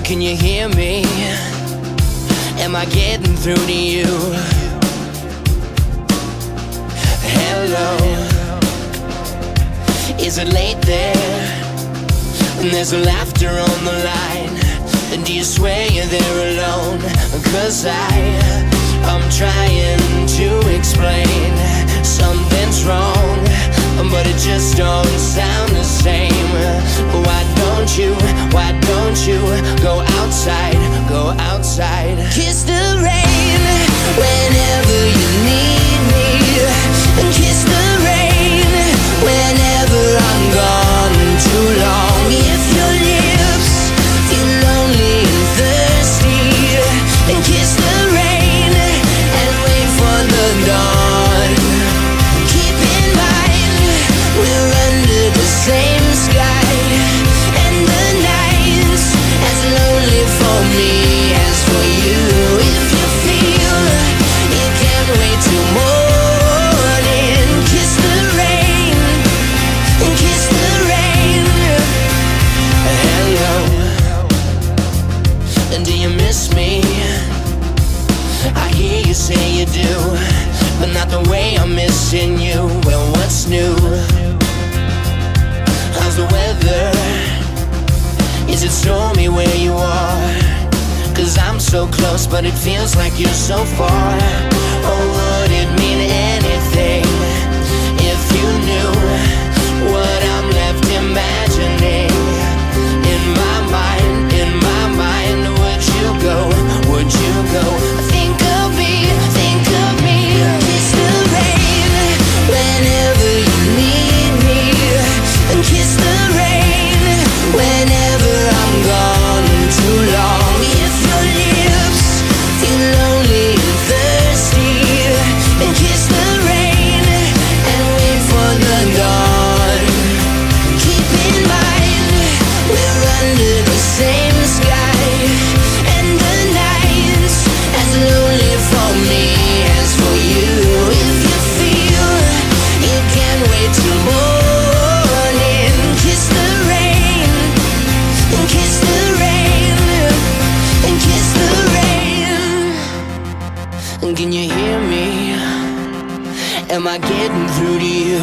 Can you hear me? Am I getting through to you? Hello, is it late there? And there's laughter on the line. And do you swear you're there alone? 'Cause I'm trying to explain something's wrong, but it just don't sound the same. Why don't you go outside, go outside? Kiss the rain whenever you need me, and kiss the rain whenever I'm gone too long. If your lips feel lonely and thirsty, then kiss the rain and wait for the dawn. Keep in mind, we're under the same sky, and the night's as lonely for me as for you. If you feel you can't wait till morning, kiss the rain, kiss the rain. Hello, and do you miss me? I hear you say you do, but not the way I'm missing you. Well, what's new? How's the weather? Is it stormy where you are? 'Cause I'm so close, but it feels like you're so far. Or would it mean anything if you knew what I'm left imagining? In my mind, would you go? Would you go? Think of me, kiss the rain whenever you need me, and kiss the rain whenever I'm gone too long. If your lips feel lonely and thirsty, then kiss the rain and wait for the dawn. Keep in mind, we're under the same sky, and the night's as lonely for me as for you. If you feel you can't wait till morning, kiss the rain, and kiss the rain, and kiss the rain. Can you hear me? Am I getting through to you?